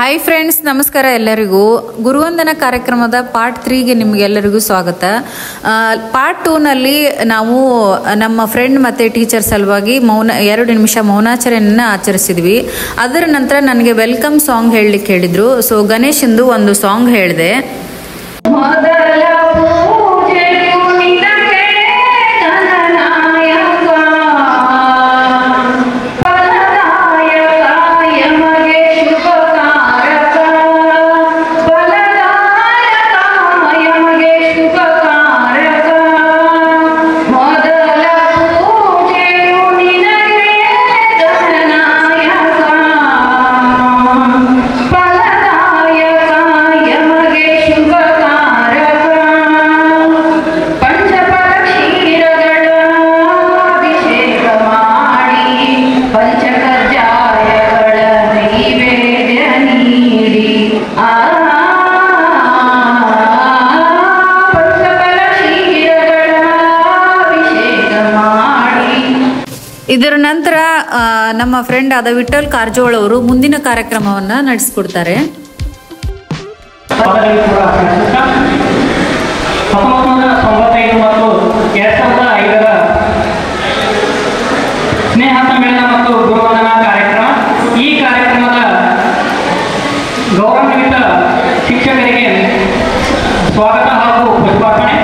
Hi friends, ನಮಸ್ಕಾರ ಎಲ್ಲರಿಗೂ. ಗುರುವಂದನ ಕಾರ್ಯಕ್ರಮದ ಪಾರ್ಟ್ 3ಗೆ ನಿಮಗೆಲ್ಲರಿಗೂ ಸ್ವಾಗತ. ಪಾರ್ಟ್ 2ನಲ್ಲಿ ನಾವು ನಮ್ಮ ಫ್ರೆಂಡ್ ಮತ್ತು ಟೀಚರ್ ಸಲುವಾಗಿ 2 ನಿಮಿಷ ಮೌನಾಚರಣೆಯನ್ನು ಆಚರಿಸಿದ್ವಿ. ಅದರ ನಂತರ ನನಗೆ ವೆಲ್ಕಮ್ ಸಾಂಗ್ ಹೇಳಲಿಕ್ಕೆ ಹೇಳಿದರು. ಸೊ ಗಣೇಶಂದು ಒಂದು ಸಾಂಗ್ ಹೇಳಿದೆ. ಇದರ ನಂತರ ನಮ್ಮ ಫ್ರೆಂಡ್ ಆದ ವಿಠಲ್ ಕಾರಜೋಳ ಅವರು ಮುಂದಿನ ಕಾರ್ಯಕ್ರಮವನ್ನು ನಡೆಸಿಕೊಡ್ತಾರೆ. 1995 ಮತ್ತು 2005ರ ಸ್ನೇಹ ಸಮ್ಮೇಳನ ಮತ್ತು ಗುರುವಂದನಾ ಕಾರ್ಯಕ್ರಮ. ಈ ಕಾರ್ಯಕ್ರಮದ ಗೌರವಾನ್ವಿತ ಶಿಕ್ಷಕರಿಗೆ ಸ್ವಾಗತ ಹಾಗೂ ಪುಷ್ಪಾರ್ಪಣೆ.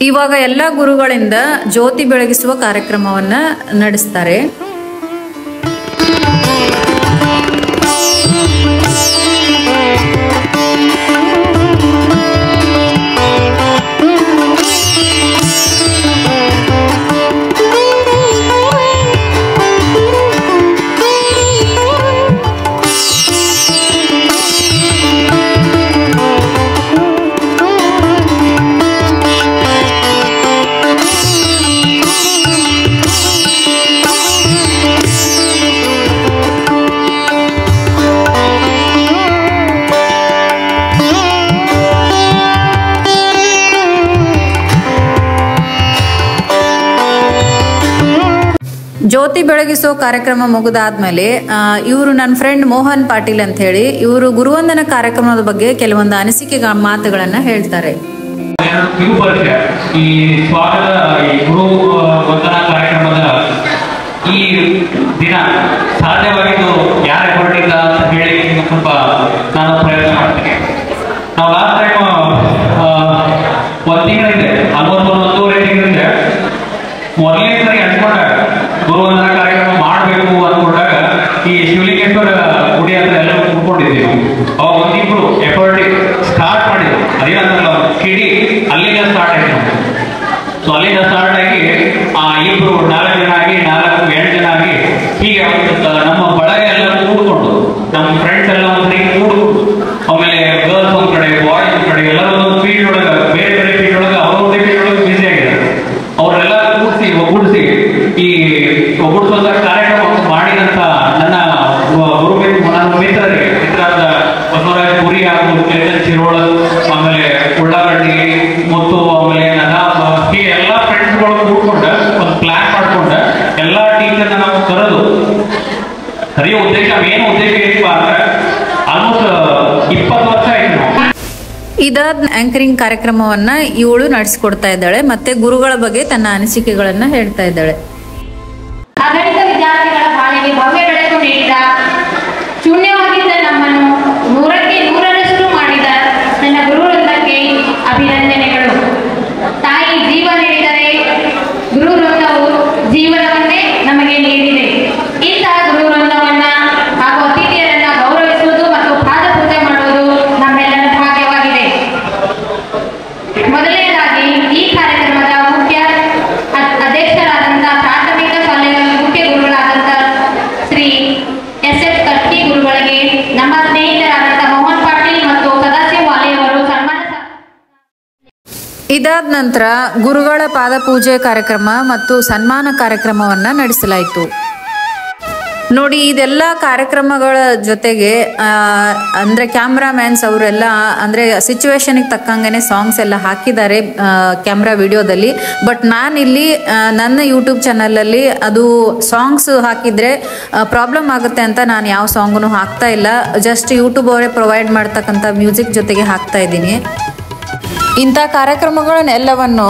ಇವಾಗ ಎಲ್ಲ ಗುರುಗಳಿಂದ ಜ್ಯೋತಿ ಬೆಳಗಿಸುವ ಕಾರ್ಯಕ್ರಮವನ್ನು ನಡೆಸ್ತಾರೆ. ಜ್ಯೋತಿ ಬೆಳಗಿಸೋ ಕಾರ್ಯಕ್ರಮ ಮುಗಿದಾದ್ಮೇಲೆ ಇವರು ನನ್ನ ಫ್ರೆಂಡ್ ಮೋಹನ್ ಪಾಟೀಲ್ ಅಂತ ಹೇಳಿ ಇವರು ಗುರುವಂದನ ಕಾರ್ಯಕ್ರಮದ ಬಗ್ಗೆ ಕೆಲವೊಂದು ಅನಿಸಿಕೆ ಮಾತುಗಳನ್ನ ಹೇಳ್ತಾರೆ. ಈ ಸ್ವಾಗತ ಈ ಗುರು ವಂದನಾ ಕಾರ್ಯಕ್ರಮದ ಈ ದಿನ ಸಾಧ್ಯವಾಗಿದ್ದು ಯಾರ ಹೊರಟಿಲ್ಲ ಅಂತ ಹೇಳಿ ಸ್ವಲ್ಪ ನಾನು ಪ್ರಯತ್ನ ಮಾಡ್ತೀನಿ. ನಾವು ಲಾಸ್ಟ್ ಟೈಮ್ ಒಂದು ತಿಂಗಳಿಂದ ಆಲ್ಮೋಸ್ಟ್ ಒಂದೂವರೆ ತಿಂಗಳಿಂದ ಮೊದಲನೇ ಸರಿ ಅನ್ಕೊಂಡಾಗ ಗುರುವಂದನಾ ಕಾರ್ಯಕ್ರಮ ಮಾಡಬೇಕು ಅನ್ಕೊಂಡಾಗ ಈ ಶಿವಲಿಂಗೇಶ್ವರ ಗುಡಿ ಹತ್ರ ಎಲ್ಲ ಕೂತ್ಕೊಂಡಿದ್ದೀವಿ. ಅವಾಗ ಒಂದಿಬ್ರು ಎಫರ್ಟ್ ಸ್ಟಾರ್ಟ್ ಮಾಡಿದ್ರು. ಅದೇನಂತಲ್ಲ ಕಿಡಿ ಅಲ್ಲಿಂದ ಸ್ಟಾರ್ಟ್ ಆಯ್ತು. ಸೊ ಅಲ್ಲಿಂದ ಸ್ಟಾರ್ಟ್ ಆಗಿ ಇಬ್ರು 4 ಜನ ಆಗಿ 8 ಜನ ಆಗಿ ಹೀಗೆ ನಮ್ಮ ಬಳಗ ಎಲ್ಲ ಕೂಡ್ಕೊಂಡು ನಮ್ಮ ಫ್ರೆಂಡ್ಸ್ ಎಲ್ಲ ಒಂದು ಕೂಡ್ಕೊಂಡು ಆಮೇಲೆ ಗರ್ಲ್ಸ್ ಒಂದ್ ಕಡೆ ಬಾಯ್ಸ್ ಒಂದ್ ಕಡೆ ಎಲ್ಲರೂ ಒಂದು ಫೀಲ್ಡ್ ಒಳಗೆ ಬೇರೆ ಬೇರೆ ಫೀಲ್ಡ್ ಒಳಗೆ ಅವ್ರದೇ ಫೀಲ್ಡ್ ಒಳಗೆ ಬಿಸಿ ಆಗಿದ್ದಾರೆ. ಅವರೆಲ್ಲ ಒಗ್ಗೂಡಿಸಿ ಈ ಒಗ್ಗೂಡಿಸುವಂತ ಕಾರ್ಯಕ್ರಮ ಮಾಡಿದಂತ ನನ್ನ ನನ್ನ ಮಿತ್ರರಾದ ಬಸವರಾಜ್ ಪುರಿ ಹಾಗೂ ಚೇತನ್ ಶಿರೋಳ ಆಮೇಲೆ ಉಳ್ಳಾಗಡ್ಡಿ ಮತ್ತು ಆಮೇಲೆ ಹೀಗೆ ಎಲ್ಲಾ ಫ್ರೆಂಡ್ಸ್ಗಳು ಕೂಡ್ಕೊಂಡು ಒಂದು ಪ್ಲಾನ್ ಮಾಡ್ಕೊಂಡು ಎಲ್ಲಾ ಟೀಚರ್ನ ನಾವು ಕರೆದು ಸರಿಯ ಉದ್ದೇಶ ಏನು ಉದ್ದೇಶ ಏನಪ್ಪ ಅಂದ್ರೆ ಆಲ್ಮೋಸ್ಟ್ 20 ವರ್ಷ ಆಯ್ತು ನಾವು ಇದಾದ ಆಂಕರಿಂಗ್ ಕಾರ್ಯಕ್ರಮವನ್ನ ಇವಳು ನಡೆಸಿಕೊಡ್ತಾ ಇದ್ದಾಳೆ. ಮತ್ತೆ ಗುರುಗಳ ಬಗ್ಗೆ ತನ್ನ ಅನಿಸಿಕೆಗಳನ್ನ ಹೇಳ್ತಾ ಇದ್ದಾಳೆ. ಅಗಣಿತ ವಿದ್ಯಾರ್ಥಿಗಳ ಬಾಳಿಗೆ ಭವ್ಯ ಬೆಳಕು ನೀಡಿದ, ಶೂನ್ಯವಾಗಿದ್ದ ನಮ್ಮನ್ನು 100ಕ್ಕೆ 100ರಷ್ಟು ಮಾಡಿದ ನನ್ನ ಗುರುವೃಂದಕ್ಕೆ ಅಭಿನಂದನೆಗಳು. ತಾಯಿ ಜೀವ ನೀಡಿದರೆ ಗುರುವೃಂದವು ಜೀವನವನ್ನೇ ನಮಗೆ ನೀಡಿದೆ. ಇಂತಹ ಗುರುವೃಂದವನ್ನ ಹಾಗೂ ಅತಿಥಿಯರನ್ನ ಗೌರವಿಸುವುದು ಮತ್ತು ಪಾದ ಪೂಜೆ ಮಾಡುವುದು ನಮ್ಮೆಲ್ಲರ ಭಾಗ್ಯವಾಗಿದೆ. ಮೊದಲನೇದಾಗಿ ಈ ಕಾರ್ಯಕ್ರಮದ ಮುಖ್ಯ ಅಧ್ಯಕ್ಷರಾದಂತಹ ಪ್ರಾಥಮಿಕ ಶಾಲೆಯ ಮುಖ್ಯ ಗುರುಗಳಾದಂಥ ಶ್ರೀ SF ಕಟ್ಟಿ ಗುರುಗಳಿಗೆ ನಮ್ಮ ಸ್ನೇಹಿತರಾದಂಥ ಮೋಹನ್ ಪಾಟೀಲ್ ಮತ್ತು ಸದಾಶಿವ ವಾಲೆ ಅವರು ಸನ್ಮಾನ. ಇದಾದ ನಂತರ ಗುರುಗಳ ಪಾದಪೂಜೆ ಕಾರ್ಯಕ್ರಮ ಮತ್ತು ಸನ್ಮಾನ ಕಾರ್ಯಕ್ರಮವನ್ನ ನಡೆಸಲಾಯಿತು. ನೋಡಿ, ಇದೆಲ್ಲ ಕಾರ್ಯಕ್ರಮಗಳ ಜೊತೆಗೆ ಅಂದರೆ ಕ್ಯಾಮ್ರಾಮ್ಯಾನ್ಸ್ ಅವರೆಲ್ಲ ಅಂದರೆ ಸಿಚುವೇಶನ್ಗೆ ತಕ್ಕಂಗೆ ಸಾಂಗ್ಸ್ ಎಲ್ಲ ಹಾಕಿದ್ದಾರೆ ಕ್ಯಾಮ್ರಾ ವಿಡಿಯೋದಲ್ಲಿ. ಬಟ್ ನಾನಿಲ್ಲಿ ನನ್ನ ಯೂಟ್ಯೂಬ್ ಚಾನಲಲ್ಲಿ ಅದು ಸಾಂಗ್ಸ್ ಹಾಕಿದರೆ ಪ್ರಾಬ್ಲಮ್ ಆಗುತ್ತೆ ಅಂತ ನಾನು ಯಾವ ಸಾಂಗನ್ನು ಹಾಕ್ತಾ ಇಲ್ಲ. ಜಸ್ಟ್ ಯೂಟ್ಯೂಬ್ ಅವರೇ ಪ್ರೊವೈಡ್ ಮಾಡ್ತಕ್ಕಂಥ ಮ್ಯೂಸಿಕ್ ಜೊತೆಗೆ ಹಾಕ್ತಾ ಇದ್ದೀನಿ. ಇಂಥ ಕಾರ್ಯಕ್ರಮಗಳನ್ನೆಲ್ಲವನ್ನು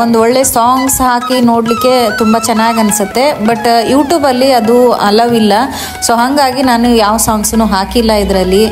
ಒಂದು ಒಳ್ಳೆ ಸಾಂಗ್ಸ್ ಹಾಕಿ ನೋಡಲಿಕ್ಕೆ ತುಂಬ ಚೆನ್ನಾಗಿ ಅನಿಸುತ್ತೆ. ಬಟ್ ಯೂಟ್ಯೂಬಲ್ಲಿ ಅದು ಅಲವ್ ಇಲ್ಲ. ಸೊ ಹಾಗಾಗಿ ನಾನು ಯಾವ ಸಾಂಗ್ಸನ್ನು ಹಾಕಿಲ್ಲ ಇದರಲ್ಲಿ.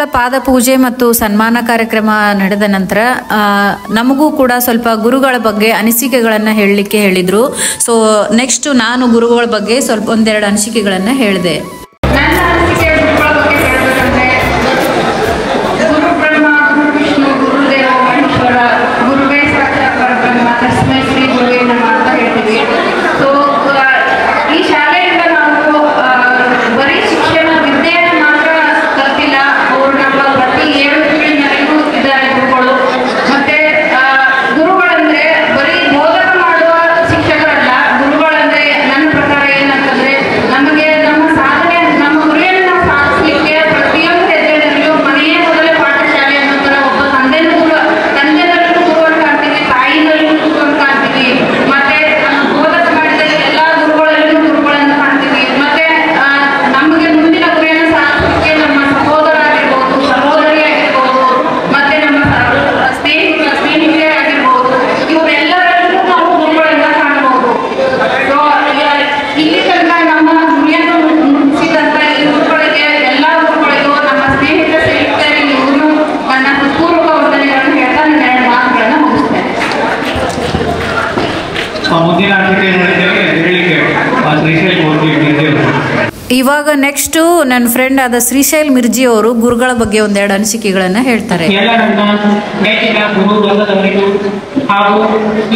ಗುರುಗಳ ಪಾದ ಪೂಜೆ ಮತ್ತು ಸನ್ಮಾನ ಕಾರ್ಯಕ್ರಮ ನಡೆದ ನಂತರ ನಮಗೂ ಕೂಡ ಸ್ವಲ್ಪ ಗುರುಗಳ ಬಗ್ಗೆ ಅನಿಸಿಕೆಗಳನ್ನು ಹೇಳಲಿಕ್ಕೆ ಹೇಳಿದರು. ಸೊ ನೆಕ್ಸ್ಟ್ ನಾನು ಗುರುಗಳ ಬಗ್ಗೆ ಸ್ವಲ್ಪ ಒಂದೆರಡು ಅನಿಸಿಕೆಗಳನ್ನು ಹೇಳಿದೆ. ಇವಾಗ ನೆಕ್ಸ್ಟ್ ನನ್ನ ಫ್ರೆಂಡ್ ಆದ ಶ್ರೀಶೈಲ್ ಮಿರ್ಜಿ ಅವರು ಗುರುಗಳ ಬಗ್ಗೆ ಒಂದೆರಡು ಅನಿಸಿಕೆಗಳನ್ನ ಹೇಳ್ತಾರೆ. ಹಾಗೂ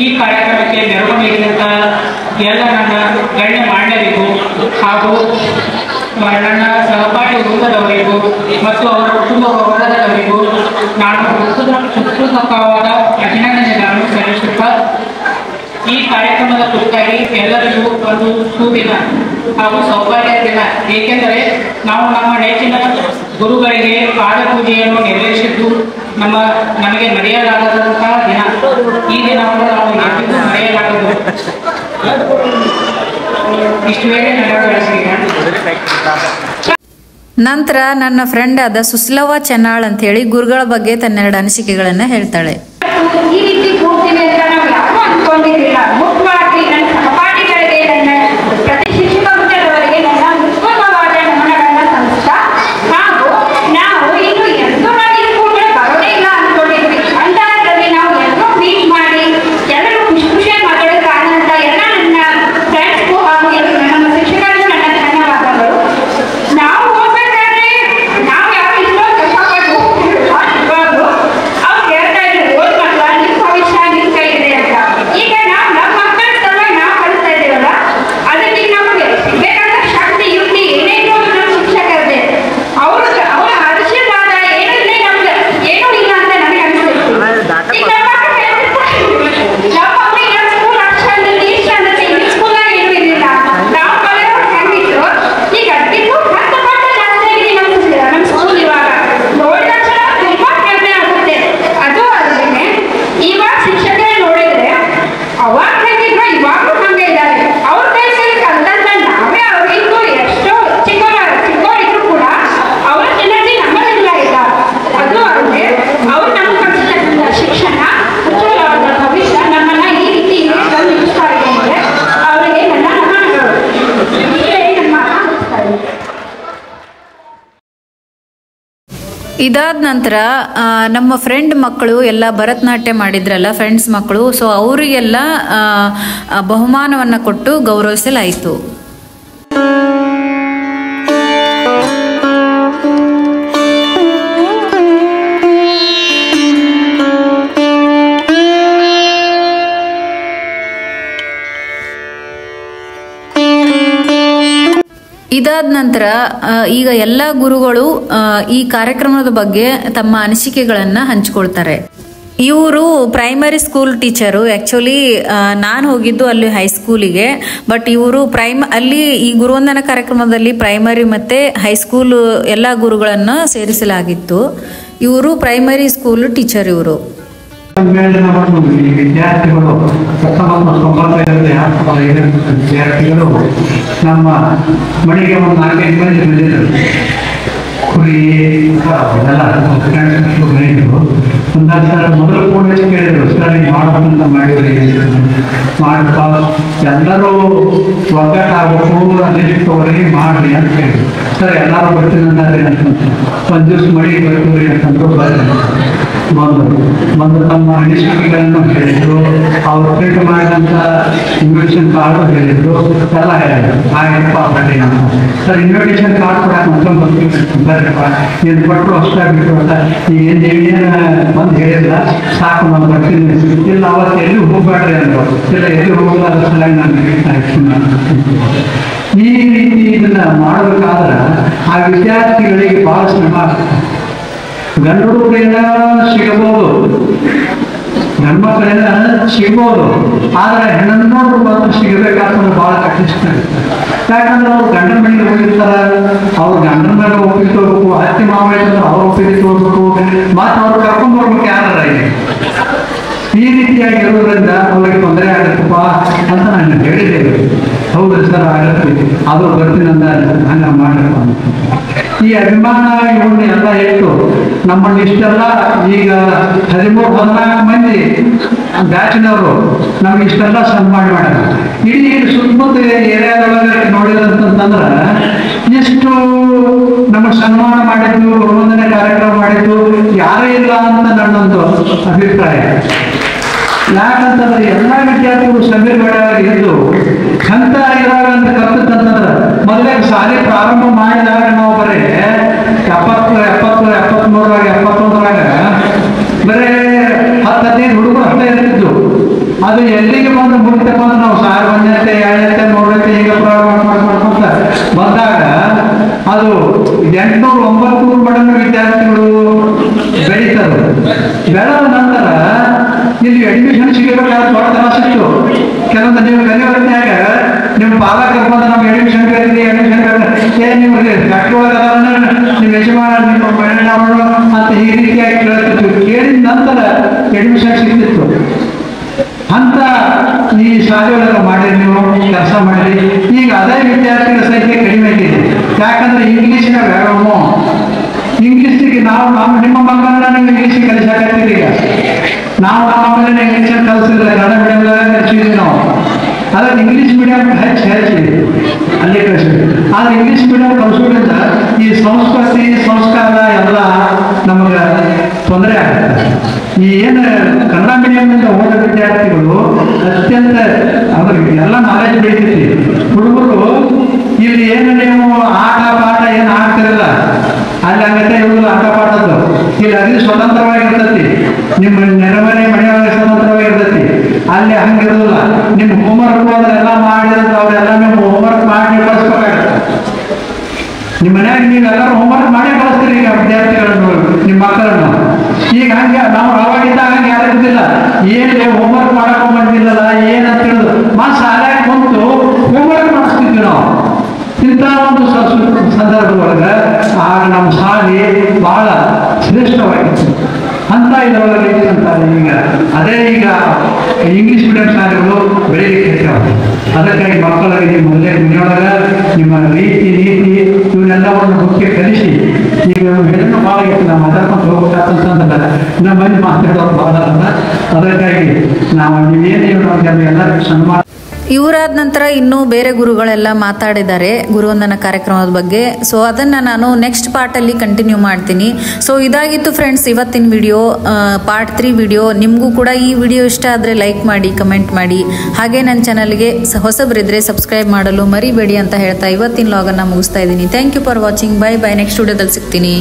ಈ ಕಾರ್ಯಕ್ರಮಕ್ಕೆ ನೆರವು ನೀಡಿದಂತ ಎಲ್ಲ ನನ್ನ ಗಣ್ಯ ಮಾನ್ಯರಿಗೂ ಹಾಗೂ ನನ್ನ ಸಹಪಾಠಿ ವೃಂದದವರಿಗೂ ಮತ್ತು ಅವರ ಕುಟುಂಬ ವರ್ಗದವರಿಗೂ ನಾನು ಹೃತ್ಪೂರ್ವಕವಾದ ಅಭಿನಂದನೆಗಳನ್ನು ಸಲ್ಲಿಸುತ್ತಾ ಈ ಕಾರ್ಯಕ್ರಮದ ಕುರಿತಾಗಿ ಎಲ್ಲರಿಗೂ ಒಂದು ಶುಭದಿನ ಹಾಗೂ ಸೌಭಾಗ್ಯ ದಿನ. ಏಕೆಂದರೆ ನಾವು ನಮ್ಮ ನೆಚ್ಚಿನ ಗುರುಗಳಿಗೆ ಪಾದ ಪೂಜೆಯನ್ನು ನೆರವೇರಿಸಿದ್ದು ನಮಗೆ ಮರೆಯಲಾಗದಂತಹ ದಿನ. ಈ ದಿನವನ್ನು ನಾವು ಯಾರಿಗೂ ಮರೆಯಲಾಗದು. ಇಷ್ಟು ವೇಳೆ ನಂತರ ನನ್ನ ಫ್ರೆಂಡ್ ಆದ ಸುಸ್ಲವ ಚೆನ್ನಾಳ್ ಅಂತ ಹೇಳಿ ಗುರುಗಳ ಬಗ್ಗೆ ತನ್ನೆರಡು ಅನಿಸಿಕೆಗಳನ್ನ ಹೇಳ್ತಾಳೆ. ಈ ರೀತಿ ಕೂಡ್ತೀವಿ ಅಂತ ನಾವು ಯಾರು ಅನ್ಕೊಂಡಿರಲಿಲ್ಲ. ಮುಖ್ಯವಾಗಿ ನನ್ನ ಸಹಪಾಠಿಗಳಿಗೆ, ನನ್ನ ಪ್ರತಿ ಶಿಕ್ಷಕ ವೃತ್ತದವರಿಗೆ ನನ್ನ ಉತ್ತಮವಾದ ನಮನಗಳನ್ನ ಸಲ್ಲಿಸ್ತಾ, ಹಾಗೂ ನಾವು ಇನ್ನು ಎಲ್ಲರೂ ಈ ಕೂಡಲೇ ಬರೋದೇ ಇಲ್ಲ ಅನ್ಕೊಂಡಿದ್ವಿ. ಅಂತಹದ್ರಲ್ಲಿ ನಾವು ಎಲ್ಲರೂ ಮೀಟ್ ಮಾಡಿ ಎಲ್ಲರೂ ಖುಷಿ ಖುಷಿಯಾಗಿ ಮಾತಾಡೋ ಕಾರಣ ಅಂತ ಎಲ್ಲ ನನ್ನ ಫ್ರೆಂಡ್ಸ್ಗೂ ಹಾಗೂ ನಮ್ಮ ಶಿಕ್ಷಕರಿಗೂ ನನ್ನ ಧನ್ಯವಾದಗಳು. ನಾವು ಹೋಗ್ಬೇಕಾದ್ರೆ ನಾವು ಯಾರು ಇಷ್ಟೋ ಕಷ್ಟಪಟ್ಟು ಹೋಗ್ತಿರ್ಲಿಲ್ಲ. ಅವ್ರು ಹೇಳ್ತಾ ಇದ್ರು, ಓದ್ ಮಕ್ಕಳ ನಿಮ್ಮ ಭವಿಷ್ಯ ನಿಮ್ಮ ಕೈ ಇದೆ ಅಂತ. ಈಗ ನಾವು ನಮ್ಮ ಮಕ್ಕಳ ಸಲುವಾಗಿ ನಾವು ಕಲಿಸ್ತಾ ಇದ್ದೀವಲ್ಲ, ಅದಕ್ಕೆ ನಮಗೆ ಸಿಗ್ಬೇಕಾದ ಶಕ್ತಿ ಯುಕ್ತಿ ಏನೇನೋ ನಮ್ಮ ಶಿಕ್ಷಕರದೇ. ಅವರ ಆಶೀರ್ವಾದ ಏನಿದೆ ನಮ್ಗೆ ಏನೂ ಇಲ್ಲ ಅಂತ ನನಗೆ ಅನಿಸ್ತಿತ್ತು. ಈಗ ನಮ್ಮ ಮಕ್ಕಳು ನಮ್ಮ ಮಕ್ಕಳಿಗೆ ಸ್ಕೂಲ್ ಅಷ್ಟು ಚಂದತೆ ಇಷ್ಟು ಚಂದತೆ ಈ ಸ್ಕೂಲಾಗ ಏನೂ ಇರಲಿಲ್ಲ. ನಾವು ಕಲಿಯೋರು ಹೆಂಗಿತ್ತು ಈಗ ಅದಕ್ಕೂ 10 ಪಟ್ಟು ಜಾಸ್ತಿ ಆಗಿದೆ ನಮ್ಮ ಸ್ಕೂಲ್. ಇವಾಗ ನೋಡಿದ ತಕ್ಷಣ ತುಂಬಾ ಹೆಮ್ಮೆ ಆಗುತ್ತೆ. ಅದು ಅಲ್ಲದೆ ಇವಾಗ ಶಿಕ್ಷಕರೇ ನೋಡಿದ್ರೆ ಅವಾಗ ಹೇಗಿದ್ರು ಇವಾಗಲೂ ಹಂಗೆ ಇದ್ದಾರೆ. ಅವ್ರ ಕೈಯಲ್ಲಿ ಕಲ್ತಂತ ನಾವೇ ಅವ್ರಿಗೂ ಎಷ್ಟೋ ಚಿಕ್ಕವರಿದ್ರು ಕೂಡ ಅವ್ರ ಎನರ್ಜಿ ನಮ್ಮಲ್ಲಿಲ್ಲ ಈಗ. ಅದು ಅಲ್ಲದೆ ಅವ್ರು ನಮ್ಗೆ ಕಲಿಸಿದ ಶಿಕ್ಷಣ, ಉಜ್ವಲವಾದ ಭವಿಷ್ಯ ನಮ್ಮನ್ನ ಈ ರೀತಿ ಇಂಗ್ಲಿಷ್ನಲ್ಲಿ ನಿಲ್ಲಿಸ್ತಾ ಇದೆ ಅಂದರೆ ಅವರಿಗೆ ನನ್ನ ನಮನಗಳು. ಇಷ್ಟೇ ನನ್ನ ಮಾತಾಡ್ತಾ ಇದ್ದೀನಿ. ಇದಾದ ನಂತರ ನಮ್ಮ ಫ್ರೆಂಡ್ ಮಕ್ಕಳು ಎಲ್ಲ ಭರತನಾಟ್ಯ ಮಾಡಿದ್ರಲ್ಲ, ಫ್ರೆಂಡ್ಸ್ ಮಕ್ಕಳು. ಸೊ ಅವರಿಗೆಲ್ಲ ಬಹುಮಾನವನ್ನು ಕೊಟ್ಟು ಗೌರವಿಸಲಾಯಿತು. ಇದಾದ ನಂತರ ಈಗ ಎಲ್ಲ ಗುರುಗಳು ಈ ಕಾರ್ಯಕ್ರಮದ ಬಗ್ಗೆ ತಮ್ಮ ಅನಿಸಿಕೆಗಳನ್ನು ಹಂಚಿಕೊಳ್ತಾರೆ. ಇವರು ಪ್ರೈಮರಿ ಸ್ಕೂಲ್ ಟೀಚರು. ಆ್ಯಕ್ಚುಲಿ ನಾನು ಹೋಗಿದ್ದು ಅಲ್ಲಿ ಹೈಸ್ಕೂಲಿಗೆ, ಬಟ್ ಇವರು ಅಲ್ಲಿ ಈ ಗುರುವಂದನ ಕಾರ್ಯಕ್ರಮದಲ್ಲಿ ಪ್ರೈಮರಿ ಮತ್ತು ಹೈಸ್ಕೂಲ್ ಎಲ್ಲ ಗುರುಗಳನ್ನು ಸೇರಿಸಲಾಗಿತ್ತು. ಇವರು ಪ್ರೈಮರಿ ಸ್ಕೂಲ್ ಟೀಚರ್. ಇವರು ವಿದ್ಯಾರ್ಥಿಗಳು 1995 ವಿದ್ಯಾರ್ಥಿಗಳು ನಮ್ಮ ಮನೆಗೆ ಒಂದು 4-5 ಮಂದಿ ಬಂದಿದ್ದರು. ಕುರಿ ಎಲ್ಲ ರೈತರು ಒಂದಾಗಿ ಸರ್ ಮೊದಲು ಫೋನ್ ಹಚ್ಚಿ ಕೇಳಿದ್ರು, ಸರ್ ಈಗ ಮಾಡೋದಂತ ಮಾಡಿದ್ರಿ ಮಾಡಪ್ಪ ಎಲ್ಲರೂ ಒಗ್ಗಟ್ಟಾಗಬೇಕು ಲಿಸ್ಟ್ ತಗೋರಿ ಮಾಡ್ರಿ ಅಂತ ಹೇಳಿದ್ರು. ಸರ್ ಎಲ್ಲರೂ ಬರ್ತೀನಿ ಅಂದಾರೆ ಅಂತಂತ ಒಂದು ದಿವ್ಸ ಮಳಿ ಬರ್ತೀವಿ ಅಂತಂದ್ರು ಬಂದು ತಮ್ಮ ಡಿಸ್ಟ್ರಿಕ್ಟ್ಗಳನ್ನು ಹೇಳಿದ್ರು, ಅವ್ರು ಪ್ರಿಂಟ್ ಮಾಡಿದಂಥ ಇನ್ವಿಟೇಷನ್ ಕಾರ್ಡು ಹೇಳಿದ್ರು, ಎಲ್ಲ ಹೇಳಿದ್ರು. ಆಯ್ತಪ್ಪ ಬನ್ನಿ ಅಂತ. ಸರ್ ಇನ್ವಿಟೇಷನ್ ಕಾರ್ಡ್ ಕೂಡ ಮತ್ತೊಂದು ಬರ್ತೀವಿ ಏನು ಕೊಟ್ಟರು ಅಷ್ಟೇ ಬಿಟ್ಟು ಅಂತ ಏನು ಬಂದು ಹೇಳಿಲ್ಲ, ಸಾಕು ನಾನು ಬರ್ತೀನಿ. ಇಲ್ಲ ಅವತ್ತು ಎಲ್ಲಿ ಹೋಗ್ಬೇಡ್ರಿ ಅಂದರು. ಇಲ್ಲ ಎಲ್ಲಿ ಹೋಗಲ್ಲ ಅದ್ರ ಸಲುವಾಗಿ ನಾನು ಈ ರೀತಿ ಇದನ್ನ ಮಾಡಬೇಕಾದ್ರೆ ಆ ವಿದ್ಯಾರ್ಥಿಗಳಿಗೆ ಬಹಳ ಶ್ರಮ. ಗಂಡು ಹುಡುಗರೇನ ಸಿಗಬಹುದು, ಗಂಡ್ಮಕ್ಳೇನ ಸಿಗ್ಬೋದು, ಆದ್ರೆ ಹೆಣ್ಣು ಮಾತ್ರ ಸಿಗಬೇಕಾದ್ರೆ ಬಹಳ ಕಷ್ಟ. ಯಾಕಂದ್ರೆ ಅವ್ರು ಗಂಡನ ಮನೆಗೆ ಹೋಗಿರ್ತಾರ, ಅವ್ರು ಗಂಡನ ಮೇಲೆ ಒಪ್ಪಿಗೆ ತಗೋಬೇಕು, ಅತ್ತೆ ಮಾವ ಇರ್ತಾರೆ ಅವ್ರು ಒಪ್ಪಿಗೆ ತಗೋಬೇಕು, ಮತ್ತೆ ಅವ್ರು ಕರ್ಕೊಂಡ್ ಬರ್ಬೇಕು ಯಾರ ಈ ರೀತಿಯಾಗಿ ಇರೋದ್ರಿಂದ ಅವ್ರಿಗೆ ತೊಂದರೆ ಆಗುತ್ತಪ್ಪ ಅಂತ ನಾನು ಹೇಳಿದ್ದೇವೆ. ಹೌದು ಸರ್ ಆಗತ್ತೆ, ಅದು ಬರ್ತೀನಿ ಅಂತ ಹಂಗ ಮಾಡಪ್ಪ. ಈ ಅಭಿಮಾನ ಇವನ್ನ ಎಲ್ಲ ಇಟ್ಟು ನಮ್ಮನ್ನು ಇಷ್ಟೆಲ್ಲ ಈಗ 13-14 ಮಂದಿ ಬ್ಯಾಚಿನವರು ನಮ್ಗೆ ಇಷ್ಟೆಲ್ಲ ಸನ್ಮಾನ ಮಾಡ್ಯಾರ. ಇಡೀ ಸುತ್ತಮುತ್ತ ಏರಿಯಾದೊಳಗೆ ನೋಡಿದಂತಂದ್ರೆ ಇಷ್ಟು ನಮಗೆ ಸನ್ಮಾನ ಮಾಡಿದ್ದು, ಗುರುವಂದನೆ ಕಾರ್ಯಕ್ರಮ ಮಾಡಿದ್ದು ಯಾರೂ ಇಲ್ಲ ಅಂತ ನನ್ನೊಂದು ಅಭಿಪ್ರಾಯ. ಯಾಕಂತಂದ್ರೆ ಎಲ್ಲ ವಿದ್ಯಾರ್ಥಿಗಳು ಸಮೀರ್ಗಳಾಗಿ ಇದ್ದು ಹಂತ ಇರಾಗ ಅಂತ ಕರ್ತಂತಂದ್ರೆ ಮೊದಲೇ ಶಾಲೆ ಪ್ರಾರಂಭ ಮಾಡಿದಾಗ ನಾವು ಬರೀ 71-72-71 ಬರೇ 10-15 ಹುಡುಗರು ಅಷ್ಟೇ ಇರ್ತಿದ್ದು. ಅದು ಎಲ್ಲಿಗೆ ಬಂದು ಮುಗಿತಪ್ಪ ಅಂದ್ರೆ ನಾವು 1ನೇ 2ನೇ 3ನೇ ಈಗ ಪ್ರಾರಂಭ ಮಾಡ್ಕೊಂತ ಬಂದಾಗ ಅದು 800-900 ಮಡಂಗ ವಿದ್ಯಾರ್ಥಿಗಳು ಬೆಳೀತಾರೆ. ಬೆಳೆದ ನಂತರ ಇಲ್ಲಿ ಅಡ್ಮಿಷನ್ ಸಿಗಬೇಕಾದ್ರೆ ದೊಡ್ಡ ತ್ರಾಸ ಇತ್ತು. ಕೆಲವೊಂದು ನೀವು ಕಲಿಯೋದ್ರಾಗ ನಿಮ್ಮ ಪಾಲಕರು ಬಂದು ನಮ್ಗೆ ಅಡ್ಮಿಷನ್ ಕರೀರಿ ನಿಮ್ಗೆ ಕಟ್ಟುವಾಗ ನಿಮ್ಮ ಯಜಮಾನ ನಿಮ್ಮ ಪರಿಣಾಮಗಳು ಅಂತ ಈ ರೀತಿಯಾಗಿ ಕೇಳ್ತಿತ್ತು. ಕೇಳಿದ ನಂತರ ಅಡ್ಮಿಷನ್ ಸಿಗ್ತಿತ್ತು. ಅಂತ ಈ ಶಾಲೆಯೊಳಗೆ ಮಾಡಿ ನೀವು ಕೆಲಸ ಮಾಡಿರಿ. ಈಗ ಅದೇ ವಿದ್ಯಾರ್ಥಿಗಳ ಸಂಖ್ಯೆ ಕಡಿಮೆ ಆಗಿದೆ. ಯಾಕಂದ್ರೆ ಇಂಗ್ಲೀಷಿನ ವ್ಯಾಯಾಮ, ಇಂಗ್ಲೀಷಿಗೆ ನಾವು ನಿಮ್ಮ ಮಕ್ಕಳನ್ನ ನೀವು ಇಂಗ್ಲೀಷಿಗೆ ಕಲಿಸಾಕತ್ತೀರಿ. ಈಗ ನಾವು ನಮ್ಮ ಮಕ್ಕಳನ್ನ ಇಂಗ್ಲೀಷ್ ಕಲಿಸಿದ್ರೆ ಕನ್ನಡ ಮೀಡಿಯಂದಾಗ ಕಲಿಸಿದ್ವಿ ನಾವು. ಅದಕ್ಕೆ ಇಂಗ್ಲೀಷ್ ಮೀಡಿಯಂ ಹೆಚ್ಚಿ ಅಲ್ಲೇ ಕಲಿಸಿದ್ವಿ. ಆದ್ರೆ ಇಂಗ್ಲೀಷ್ ಮೀಡಿಯಂ ಕಲಿಸೋದ್ರಿಂದ ಈ ಸಂಸ್ಕೃತಿ ಸಂಸ್ಕಾರ ಎಲ್ಲ ನಮಗೆ ತೊಂದರೆ ಆಗುತ್ತೆ. ಈ ಏನು ಕನ್ನಡ ಮೀಡಿಯಂನಿಂದ ಓದೋ ವಿದ್ಯಾರ್ಥಿಗಳು ಅತ್ಯಂತ ಅವ್ರಿಗೆ ಎಲ್ಲ ನಾಲೆಜ್ ಬೆಳೀತೈತಿ. ಹುಡುಗರು ಇಲ್ಲಿ ಏನು ನೀವು ಆಟ ಪಾಠ ಏನು ಆಗ್ತಿರಲ್ಲ, ಅಲ್ಲಿ ಹಂಗತೆ ಇರೋದು ಆಟ ಪಾಠದ್ದು. ಇಲ್ಲಿ ಅಲ್ಲಿ ಸ್ವತಂತ್ರವಾಗಿರ್ತೈತಿ, ನಿಮ್ಮ ನೆರಮನೆ ಮನೆಯೊಳಗೆ ಸ್ವತಂತ್ರವಾಗಿರ್ತೈತಿ. ಅಲ್ಲಿ ಹಂಗಿರೋದಿಲ್ಲ. ನಿಮ್ಮ ಹೋಮ್ವರ್ಕ್ ಅದೆಲ್ಲ ಮಾಡಿದ್ರೆ ಅವರೆಲ್ಲ ನಿಮ್ಮ ಹೋಮ್ವರ್ಕ್ ಮಾಡಿ ಕಳಿಸ್ಬೇಕಾಗತ್ತೆ. ನಿಮ್ಮ ಮನ್ಯಾಗ ನೀವೆಲ್ಲರೂ ಹೋಮ್ವರ್ಕ್ ಮಾಡಿ ಕಳಿಸ್ತೀರಿ ಈಗ ವಿದ್ಯಾರ್ಥಿಗಳನ್ನು, ನಿಮ್ಮ ಮಕ್ಕಳನ್ನು. ಈಗ ಹಂಗೆ ನಾವು ಅವಾಗಿದ್ದ ಹಂಗೆ ಯಾರು ಇರ್ತಿಲ್ಲ. ಏನು ಹೋಮ್ವರ್ಕ್ ಮಾಡಕ್ ಬಂದಿಲ್ಲಲ್ಲ ಏನಂತ ಹೇಳಿದ್ರು ಶಾಲೆಗೆ ಬಂತು ಹೋಮ್ವರ್ಕ್ ಮಾಡಿಸ್ತಿದ್ವಿ ನಾವು. ಇಂಥ ಒಂದು ಸಂದರ್ಭದೊಳಗೆ ಆಗ ನಮ್ಮ ಶಾಲೆ ಬಹಳ ಶ್ರೇಷ್ಠವಾಗಿತ್ತು. ಅಂತ ಇದರೊಳಗೆ ಅಂತಾರೆ. ಈಗ ಅದೇ ಈಗ ಇಂಗ್ಲೀಷ್ ಮೀಡಿಯಂ ಶಾಲೆಗಳು ಬೆಳೀಲಿಕ್ಕೆ ಅದಕ್ಕಾಗಿ ಮಕ್ಕಳಿಗೆ ನಿಮ್ಮ ಮನೆಯೊಳಗೆ ನಿಮ್ಮ ರೀತಿ ನೀತಿ ಇವನ್ನೆಲ್ಲವನ್ನು ಮುಖ್ಯ ಕಲಿಸಿ ಈಗ ಹೆಣ್ಣು ಭಾಳ ಇತ್ತು. ನಾವು ಮಾತಾಡ್ಕೊಂಡು ಹೋಗ್ಬೇಕಂತಂದ್ರೆ ನಮ್ಮ ಮನೆ ಮಾತಾಡೋದು ಭಾಳ ಅಂತ. ಅದಕ್ಕಾಗಿ ನಾವು ನೀವೇನು ಎಲ್ಲ ಸನ್ಮಾನ. ಇವರಾದ ನಂತರ ಇನ್ನೂ ಬೇರೆ ಗುರುಗಳೆಲ್ಲ ಮಾತಾಡಿದ್ದಾರೆ ಗುರುವಂದನ ಕಾರ್ಯಕ್ರಮದ ಬಗ್ಗೆ. ಸೊ ಅದನ್ನು ನಾನು ನೆಕ್ಸ್ಟ್ ಪಾರ್ಟಲ್ಲಿ ಕಂಟಿನ್ಯೂ ಮಾಡ್ತೀನಿ. ಸೊ ಇದಾಗಿತ್ತು ಫ್ರೆಂಡ್ಸ್ ಇವತ್ತಿನ ವಿಡಿಯೋ, ಪಾರ್ಟ್ 3 ವಿಡಿಯೋ. ನಿಮಗೂ ಕೂಡ ಈ ವಿಡಿಯೋ ಇಷ್ಟ ಆದರೆ ಲೈಕ್ ಮಾಡಿ, ಕಮೆಂಟ್ ಮಾಡಿ, ಹಾಗೆ ನನ್ನ ಚಾನಲ್ಗೆ ಹೊಸಬರಿದ್ದರೆ ಸಬ್ಸ್ಕ್ರೈಬ್ ಮಾಡಲು ಮರಿಬೇಡಿ ಅಂತ ಹೇಳ್ತಾ ಇವತ್ತಿನ ಲಾಗನ್ನು ಮುಗಿಸ್ತಾ ಇದ್ದೀನಿ. Thank you for watching. Bye bye. Next ವಿಡಿಯೋದಲ್ಲಿ ಸಿಗ್ತೀನಿ.